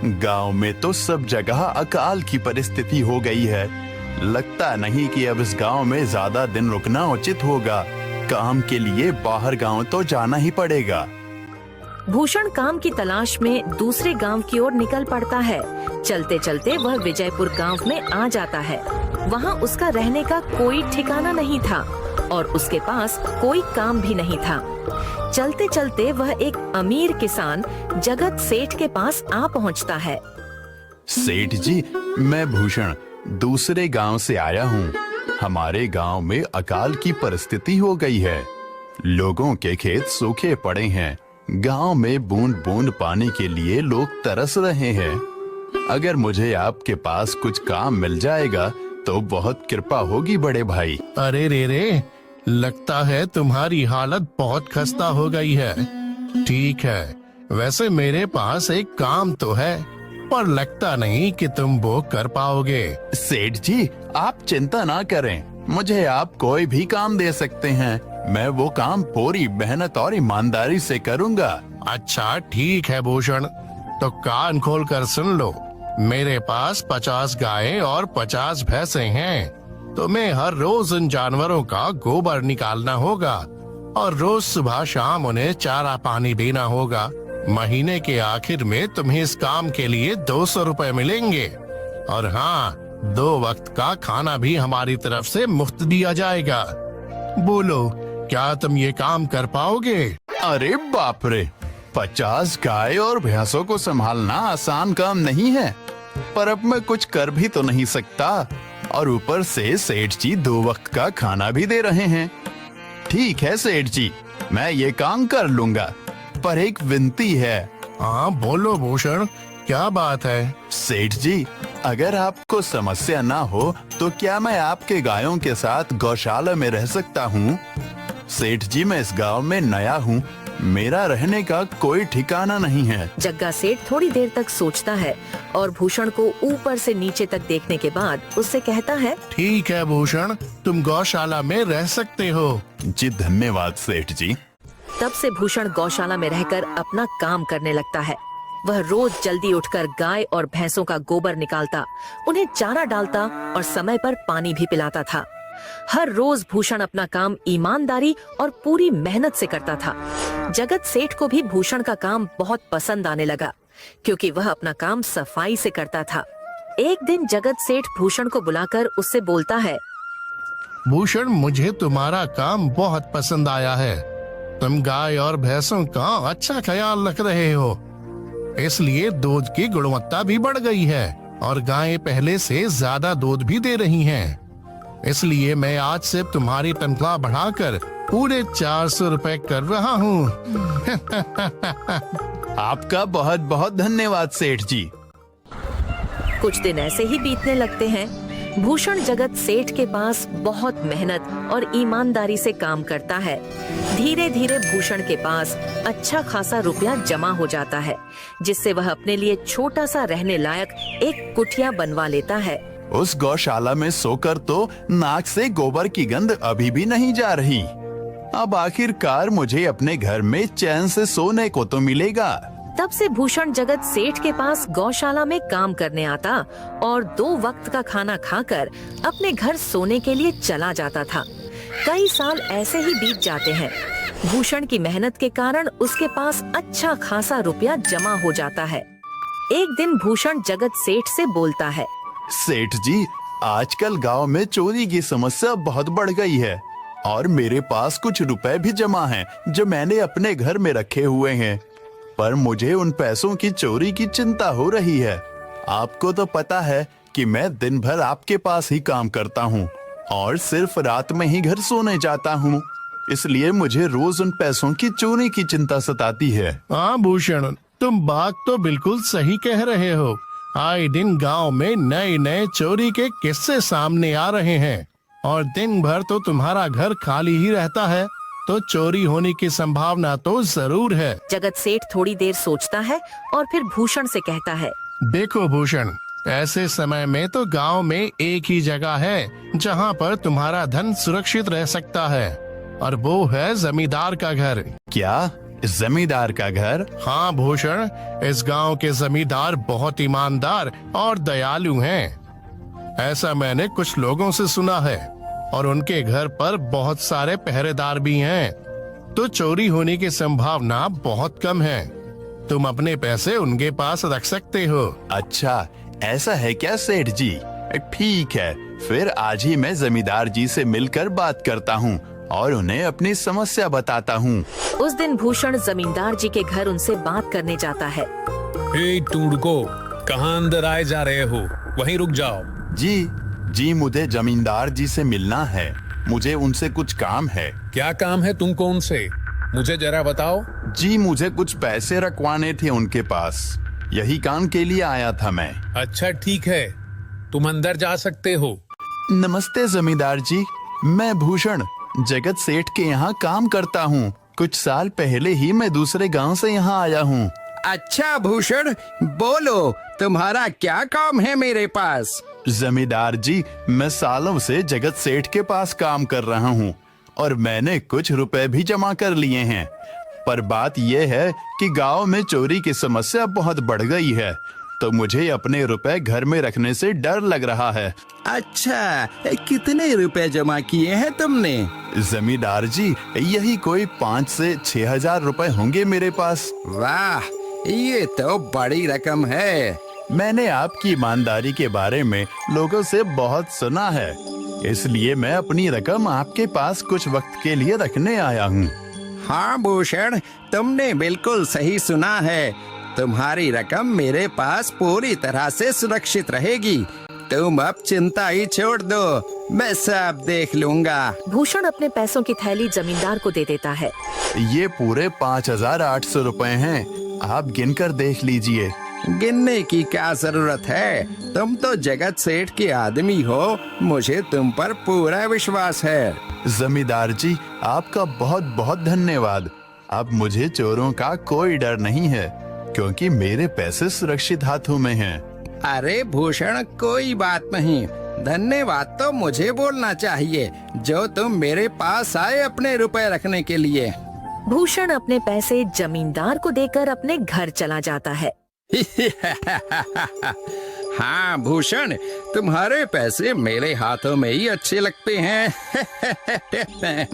गांव में तो सब जगह अकाल की परिस्थिति हो गई है। लगता नहीं कि अब इस गांव में ज्यादा दिन रुकना उचित होगा। काम के लिए बाहर गांव तो जाना ही पड़ेगा। भूषण काम की तलाश में दूसरे गांव की ओर निकल पड़ता है। चलते चलते वह विजयपुर गांव में आ जाता है। वहां उसका रहने का कोई ठिकाना नहीं था और उसके पास कोई काम भी नहीं था। चलते चलते वह एक अमीर किसान जगत सेठ के पास आ पहुंचता है। सेठ जी, मैं भूषण दूसरे गांव से आया हूँ। हमारे गांव में अकाल की परिस्थिति हो गई है। लोगों के खेत सूखे पड़े हैं। गांव में बूंद बूंद पानी के लिए लोग तरस रहे हैं। अगर मुझे आपके पास कुछ काम मिल जाएगा तो बहुत कृपा होगी बड़े भाई। अरे रे, लगता है तुम्हारी हालत बहुत खस्ता हो गई है। ठीक है, वैसे मेरे पास एक काम तो है, पर लगता नहीं कि तुम वो कर पाओगे। सेठ जी, आप चिंता ना करें। मुझे आप कोई भी काम दे सकते हैं। मैं वो काम पूरी मेहनत और ईमानदारी से करूंगा। अच्छा ठीक है भूषण, तो कान खोल कर सुन लो। मेरे पास 50 गायें और 50 भैंसें हैं। तुम्हें हर रोज उन जानवरों का गोबर निकालना होगा और रोज सुबह शाम उन्हें चारा पानी देना होगा। महीने के आखिर में तुम्हें इस काम के लिए 200 रुपए मिलेंगे। और हाँ, 2 वक्त का खाना भी हमारी तरफ से मुफ्त दिया जाएगा। बोलो, क्या तुम ये काम कर पाओगे? अरे बाप रे, 50 गाय और भैंसों को संभालना आसान काम नहीं है। पर अब मैं कुछ कर भी तो नहीं सकता और ऊपर से सेठ जी 2 वक्त का खाना भी दे रहे हैं। ठीक है सेठ जी, मैं ये काम कर लूंगा, पर एक विनती है। हाँ बोलो भूषण, क्या बात है? सेठ जी, अगर आपको समस्या ना हो तो क्या मैं आपके गायों के साथ गौशाला में रह सकता हूँ? सेठ जी, मैं इस गांव में नया हूँ। मेरा रहने का कोई ठिकाना नहीं है। जग्गा सेठ थोड़ी देर तक सोचता है और भूषण को ऊपर से नीचे तक देखने के बाद उससे कहता है, ठीक है भूषण, तुम गौशाला में रह सकते हो। जी धन्यवाद सेठ जी। तब से भूषण गौशाला में रहकर अपना काम करने लगता है। वह रोज जल्दी उठकर गाय और भैंसों का गोबर निकालता, उन्हें चारा डालता और समय पर पानी भी पिलाता था। हर रोज भूषण अपना काम ईमानदारी और पूरी मेहनत से करता था। जगत सेठ को भी भूषण का काम बहुत पसंद आने लगा, क्योंकि वह अपना काम सफाई से करता था। एक दिन जगत सेठ भूषण को बुलाकर उससे बोलता है, भूषण, मुझे तुम्हारा काम बहुत पसंद आया है। तुम गाय और भैंसों का अच्छा ख्याल रख रहे हो, इसलिए दूध की गुणवत्ता भी बढ़ गई है और गायें पहले से ज्यादा दूध भी दे रही हैं। इसलिए मैं आज से तुम्हारी तनख्वाह बढ़ाकर पूरे 400 रुपए कर रहा हूँ। आपका बहुत बहुत धन्यवाद सेठ जी। कुछ दिन ऐसे ही बीतने लगते हैं। भूषण जगत सेठ के पास बहुत मेहनत और ईमानदारी से काम करता है। धीरे धीरे भूषण के पास अच्छा खासा रुपया जमा हो जाता है, जिससे वह अपने लिए छोटा सा रहने लायक एक कुटिया बनवा लेता है। उस गौशाला में सोकर तो नाक से गोबर की गंध अभी भी नहीं जा रही। अब आखिरकार मुझे अपने घर में चैन से सोने को तो मिलेगा। तब से भूषण जगत सेठ के पास गौशाला में काम करने आता और 2 वक्त का खाना खाकर अपने घर सोने के लिए चला जाता था। कई साल ऐसे ही बीत जाते हैं। भूषण की मेहनत के कारण उसके पास अच्छा खासा रुपया जमा हो जाता है। एक दिन भूषण जगत सेठ से बोलता है, सेठ जी, आजकल गांव में चोरी की समस्या बहुत बढ़ गई है और मेरे पास कुछ रुपए भी जमा हैं जो मैंने अपने घर में रखे हुए हैं, पर मुझे उन पैसों की चोरी की चिंता हो रही है। आपको तो पता है कि मैं दिन भर आपके पास ही काम करता हूँ और सिर्फ रात में ही घर सोने जाता हूँ, इसलिए मुझे रोज उन पैसों की चोरी की चिंता सताती है। हाँ भूषण, तुम बात तो बिल्कुल सही कह रहे हो। आए दिन गांव में नए नए चोरी के किस्से सामने आ रहे हैं और दिन भर तो तुम्हारा घर खाली ही रहता है, तो चोरी होने की संभावना तो जरूर है। जगत सेठ थोड़ी देर सोचता है और फिर भूषण से कहता है, देखो भूषण, ऐसे समय में तो गांव में एक ही जगह है जहां पर तुम्हारा धन सुरक्षित रह सकता है, और वो है जमींदार का घर। क्या जमींदार का घर? हाँ भूषण, इस गांव के जमींदार बहुत ईमानदार और दयालु हैं। ऐसा मैंने कुछ लोगों से सुना है और उनके घर पर बहुत सारे पहरेदार भी हैं, तो चोरी होने की संभावना बहुत कम है। तुम अपने पैसे उनके पास रख सकते हो। अच्छा, ऐसा है क्या सेठ जी? ठीक है, फिर आज ही मैं जमींदार जी से मिलकर बात करता हूँ और उन्हें अपनी समस्या बताता हूँ। उस दिन भूषण जमींदार जी के घर उनसे बात करने जाता है। तुम रुको, कहाँ अंदर आए जा रहे हो? वहीं रुक जाओ। जी, मुझे जमींदार जी से मिलना है। मुझे उनसे कुछ काम है। क्या काम है तुमको उनसे? मुझे जरा बताओ। जी, मुझे कुछ पैसे रखवाने थे उनके पास, यही काम के लिए आया था मैं। अच्छा ठीक है, तुम अंदर जा सकते हो। नमस्ते जमींदार जी, मैं भूषण जगत सेठ के यहाँ काम करता हूँ। कुछ साल पहले ही मैं दूसरे गांव से यहाँ आया हूँ। अच्छा भूषण, बोलो तुम्हारा क्या काम है मेरे पास? जमींदार जी, मैं सालों से जगत सेठ के पास काम कर रहा हूँ और मैंने कुछ रुपए भी जमा कर लिए हैं। पर बात यह है कि गांव में चोरी की समस्या बहुत बढ़ गई है, तो मुझे अपने रुपए घर में रखने से डर लग रहा है। अच्छा, कितने रुपए जमा किए हैं तुमने? जमींदार जी, यही कोई 5 से 6 हजार रुपए होंगे मेरे पास। वाह, ये तो बड़ी रकम है। मैंने आपकी ईमानदारी के बारे में लोगों से बहुत सुना है, इसलिए मैं अपनी रकम आपके पास कुछ वक्त के लिए रखने आया हूँ। हाँ भूषण, तुमने बिल्कुल सही सुना है। तुम्हारी रकम मेरे पास पूरी तरह से सुरक्षित रहेगी। तुम अब चिंता ही छोड़ दो, मैं सब देख लूंगा। भूषण अपने पैसों की थैली जमींदार को दे देता है। ये पूरे 5,800 रुपए हैं, आप गिनकर देख लीजिए। गिनने की क्या जरूरत है? तुम तो जगत सेठ के आदमी हो, मुझे तुम पर पूरा विश्वास है। जमींदार जी, आपका बहुत बहुत धन्यवाद। अब मुझे चोरों का कोई डर नहीं है, क्योंकि मेरे पैसे सुरक्षित हाथों में हैं। अरे भूषण, कोई बात नहीं, धन्यवाद तो मुझे बोलना चाहिए, जो तुम मेरे पास आए अपने रुपए रखने के लिए। भूषण अपने पैसे जमींदार को देकर अपने घर चला जाता है। हाँ भूषण, तुम्हारे पैसे मेरे हाथों में ही अच्छे लगते हैं।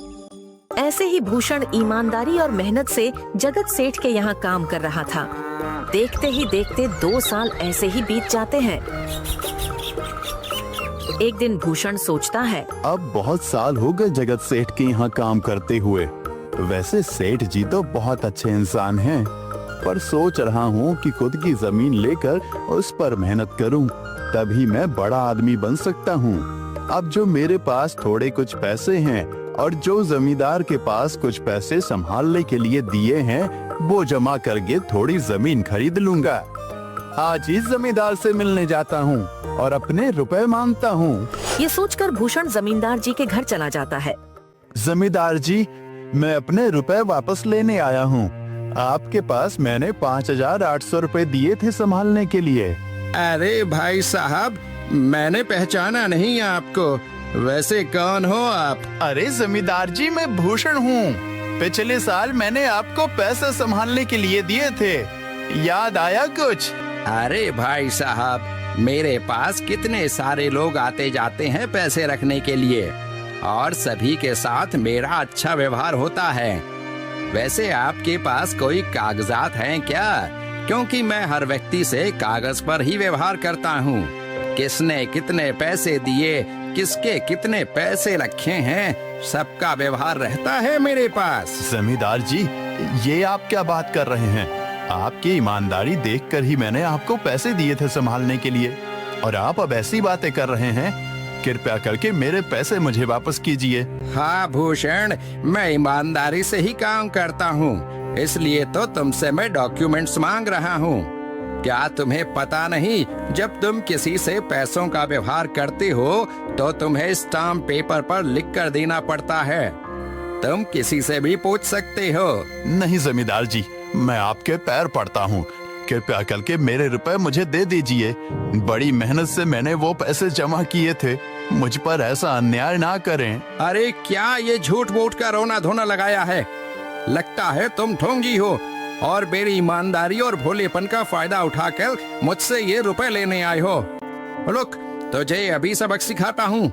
ऐसे ही भूषण ईमानदारी और मेहनत से जगत सेठ के यहाँ काम कर रहा था। देखते ही देखते 2 साल ऐसे ही बीत जाते हैं। एक दिन भूषण सोचता है, अब बहुत साल हो गए जगत सेठ के यहाँ काम करते हुए। वैसे सेठ जी तो बहुत अच्छे इंसान हैं, पर सोच रहा हूँ कि खुद की जमीन लेकर उस पर मेहनत करूँ, तभी मैं बड़ा आदमी बन सकता हूँ। अब जो मेरे पास थोड़े कुछ पैसे हैं और जो जमींदार के पास कुछ पैसे संभालने के लिए दिए हैं, वो जमा करके थोड़ी जमीन खरीद लूंगा। आज ही जमींदार से मिलने जाता हूँ और अपने रुपए मांगता हूँ। ये सोचकर भूषण जमींदार जी के घर चला जाता है। जमींदार जी, मैं अपने रुपए वापस लेने आया हूँ। आपके पास मैंने 5,800 रुपए दिए थे संभालने के लिए। अरे भाई साहब, मैंने पहचाना नहीं आपको। वैसे कौन हो आप? अरे जमींदार जी, मैं भूषण हूँ। पिछले साल मैंने आपको पैसे संभालने के लिए दिए थे, याद आया कुछ? अरे भाई साहब, मेरे पास कितने सारे लोग आते जाते हैं पैसे रखने के लिए, और सभी के साथ मेरा अच्छा व्यवहार होता है। वैसे आपके पास कोई कागजात हैं क्या? क्योंकि मैं हर व्यक्ति से कागज पर ही व्यवहार करता हूँ। किसने कितने पैसे दिए, किसके कितने पैसे रखे हैं, सबका व्यवहार रहता है मेरे पास। जमींदार जी, ये आप क्या बात कर रहे हैं? आपकी ईमानदारी देखकर ही मैंने आपको पैसे दिए थे संभालने के लिए, और आप अब ऐसी बातें कर रहे हैं। कृपया करके मेरे पैसे मुझे वापस कीजिए। हाँ भूषण, मैं ईमानदारी से ही काम करता हूँ, इसलिए तो तुमसे मैं डॉक्यूमेंट्स मांग रहा हूँ। क्या तुम्हें पता नहीं, जब तुम किसी से पैसों का व्यवहार करते हो तो तुम्हें स्टाम्प पेपर पर लिख कर देना पड़ता है। तुम किसी से भी पूछ सकते हो। नहीं जमींदार जी, मैं आपके पैर पड़ता हूँ, कृपया करके मेरे रुपए मुझे दे दीजिए। बड़ी मेहनत से मैंने वो पैसे जमा किए थे, मुझ पर ऐसा अन्याय ना करें। अरे क्या ये झूठ मूठ का रोना धोना लगाया है? लगता है तुम ढोंगी हो और मेरी ईमानदारी और भोलेपन का फायदा उठाकर मुझसे ये रुपए लेने आए हो। रुक, तुझे अभी सबक सिखाता हूँ।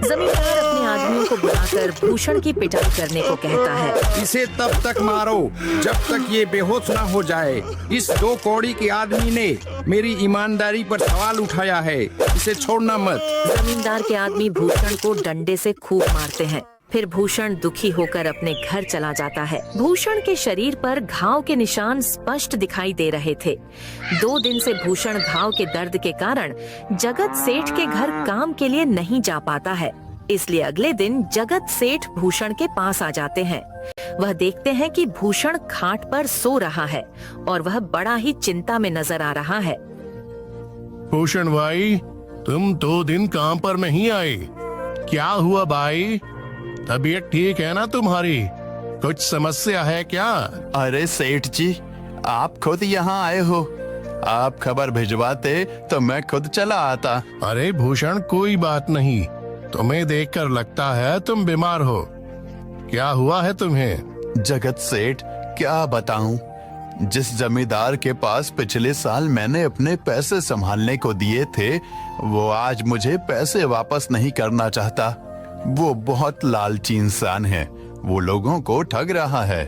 जमींदार अपने आदमियों को बुलाकर भूषण की पिटाई करने को कहता है। इसे तब तक मारो जब तक ये बेहोश ना हो जाए। इस 2 कौड़ी के आदमी ने मेरी ईमानदारी पर सवाल उठाया है, इसे छोड़ना मत। जमींदार के आदमी भूषण को डंडे से खूब मारते हैं। फिर भूषण दुखी होकर अपने घर चला जाता है। भूषण के शरीर पर घाव के निशान स्पष्ट दिखाई दे रहे थे। 2 दिन से भूषण घाव के दर्द के कारण जगत सेठ के घर काम के लिए नहीं जा पाता है। इसलिए अगले दिन जगत सेठ भूषण के पास आ जाते हैं। वह देखते हैं कि भूषण खाट पर सो रहा है और वह बड़ा ही चिंता में नजर आ रहा है। भूषण भाई, तुम 2 दिन काम पर नहीं आए, क्या हुआ भाई? तबीयत ठीक है ना तुम्हारी? कुछ समस्या है क्या? अरे सेठ जी, आप खुद यहाँ आए हो। आप खबर भिजवाते तो मैं खुद चला आता। अरे भूषण, कोई बात नहीं, तुम्हें देखकर लगता है तुम बीमार हो। क्या हुआ है तुम्हें? जगत सेठ, क्या बताऊं, जिस जमींदार के पास पिछले साल मैंने अपने पैसे संभालने को दिए थे, वो आज मुझे पैसे वापस नहीं करना चाहता। वो बहुत लालची इंसान है, वो लोगों को ठग रहा है।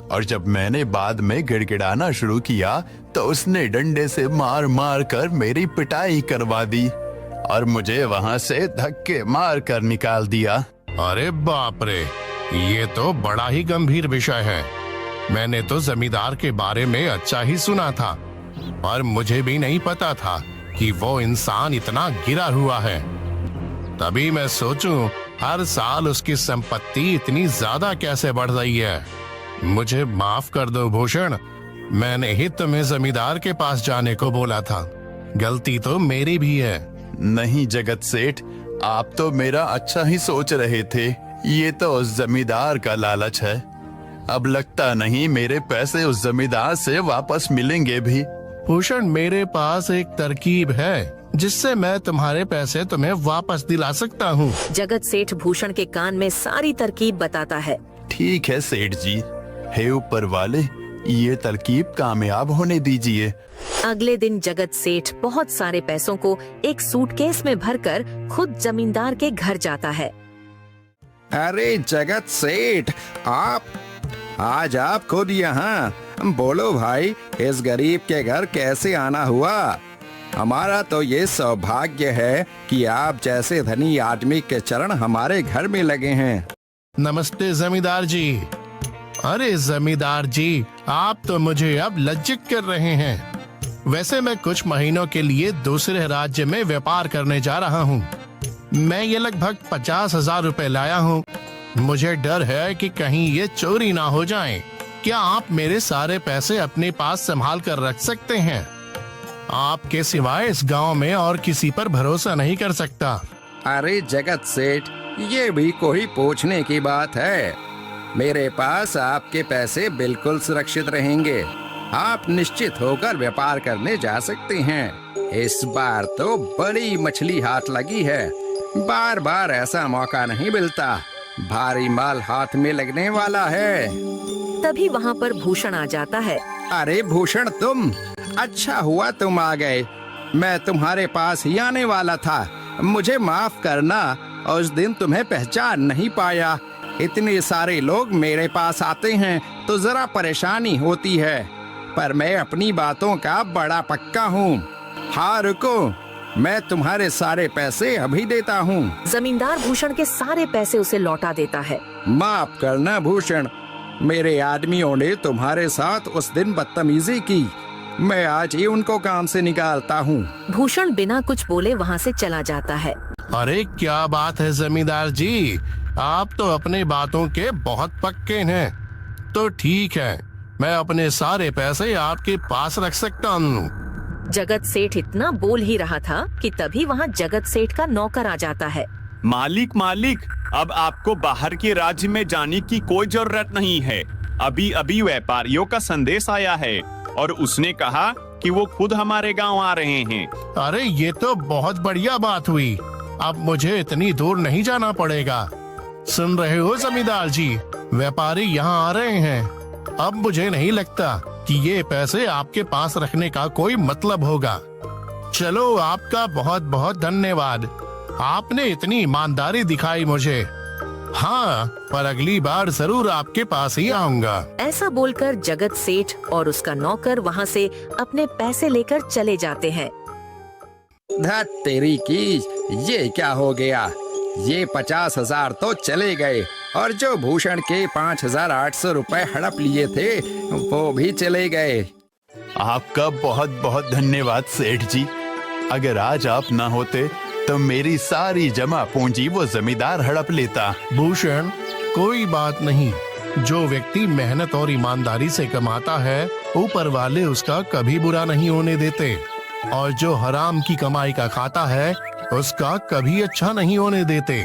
और जब मैंने बाद में गिड़गिड़ाना शुरू किया तो उसने डंडे से मार मार कर मेरी पिटाई करवा दी और मुझे वहां से धक्के मार कर निकाल दिया। अरे बाप रे, ये तो बड़ा ही गंभीर विषय है। मैंने तो जमींदार के बारे में अच्छा ही सुना था, पर मुझे भी नहीं पता था कि वो इंसान इतना गिरा हुआ है। तभी मैं सोचूं, हर साल उसकी संपत्ति इतनी ज्यादा कैसे बढ़ रही है। मुझे माफ कर दो भूषण, मैंने ही तुम्हें जमींदार के पास जाने को बोला था। गलती तो मेरी भी है। नहीं जगत सेठ, आप तो मेरा अच्छा ही सोच रहे थे। ये तो उस जमींदार का लालच है। अब लगता नहीं मेरे पैसे उस जमींदार से वापस मिलेंगे भी। भूषण, मेरे पास एक तरकीब है जिससे मैं तुम्हारे पैसे तुम्हें वापस दिला सकता हूँ। जगत सेठ भूषण के कान में सारी तरकीब बताता है। ठीक है सेठ जी, हे ऊपर वाले, ये तरकीब कामयाब होने दीजिए। अगले दिन जगत सेठ बहुत सारे पैसों को एक सूटकेस में भरकर खुद जमींदार के घर जाता है। अरे जगत सेठ, आज आप खुद यहाँ? बोलो भाई, इस गरीब के घर कैसे आना हुआ? हमारा तो ये सौभाग्य है कि आप जैसे धनी आदमी के चरण हमारे घर में लगे हैं। नमस्ते जमींदार जी। अरे जमींदार जी, आप तो मुझे अब लज्जित कर रहे हैं। वैसे मैं कुछ महीनों के लिए दूसरे राज्य में व्यापार करने जा रहा हूँ। मैं ये लगभग 50,000 रुपए लाया हूँ। मुझे डर है कि कहीं ये चोरी ना हो जाए। क्या आप मेरे सारे पैसे अपने पास संभाल कर रख सकते हैं? आपके सिवाय इस गांव में और किसी पर भरोसा नहीं कर सकता। अरे जगत सेठ, ये भी कोई पूछने की बात है? मेरे पास आपके पैसे बिल्कुल सुरक्षित रहेंगे। आप निश्चित होकर व्यापार करने जा सकते हैं। इस बार तो बड़ी मछली हाथ लगी है। बार बार ऐसा मौका नहीं मिलता। भारी माल हाथ में लगने वाला है। तभी वहाँ पर भूषण आ जाता है। अरे भूषण, तुम? अच्छा हुआ तुम आ गए। मैं तुम्हारे पास ही आने वाला था। मुझे माफ करना, उस दिन तुम्हें पहचान नहीं पाया। इतने सारे लोग मेरे पास आते हैं तो जरा परेशानी होती है, पर मैं अपनी बातों का बड़ा पक्का हूँ। हाँ रुको, मैं तुम्हारे सारे पैसे अभी देता हूँ। जमींदार भूषण के सारे पैसे उसे लौटा देता है। माफ करना भूषण, मेरे आदमियों ने तुम्हारे साथ उस दिन बदतमीजी की। मैं आज ही उनको काम से निकालता हूँ। भूषण बिना कुछ बोले वहाँ से चला जाता है। अरे क्या बात है जमींदार जी, आप तो अपने बातों के बहुत पक्के हैं। तो ठीक है, मैं अपने सारे पैसे आपके पास रख सकता हूँ। जगत सेठ इतना बोल ही रहा था कि तभी वहाँ जगत सेठ का नौकर आ जाता है। मालिक, अब आपको बाहर के राज्य में जाने की कोई जरूरत नहीं है। अभी अभी व्यापारियों का संदेश आया है और उसने कहा कि वो खुद हमारे गांव आ रहे हैं। अरे ये तो बहुत बढ़िया बात हुई। अब मुझे इतनी दूर नहीं जाना पड़ेगा। सुन रहे हो जमींदार जी, व्यापारी यहाँ आ रहे हैं। अब मुझे नहीं लगता कि ये पैसे आपके पास रखने का कोई मतलब होगा। चलो, आपका बहुत बहुत धन्यवाद। आपने इतनी ईमानदारी दिखाई मुझे। हाँ, पर अगली बार जरूर आपके पास ही आऊंगा। ऐसा बोलकर जगत सेठ और उसका नौकर वहाँ से अपने पैसे लेकर चले जाते हैं। धत तेरी की, ये क्या हो गया? ये 50,000 तो चले गए और जो भूषण के 5,800 रुपए हड़प लिए थे वो भी चले गए। आपका बहुत बहुत धन्यवाद सेठ जी। अगर आज आप ना होते तो मेरी सारी जमा पूंजी वो जमींदार हड़प लेता। भूषण, कोई बात नहीं। जो व्यक्ति मेहनत और ईमानदारी से कमाता है, ऊपर वाले उसका कभी बुरा नहीं होने देते, और जो हराम की कमाई का खाता है उसका कभी अच्छा नहीं होने देते।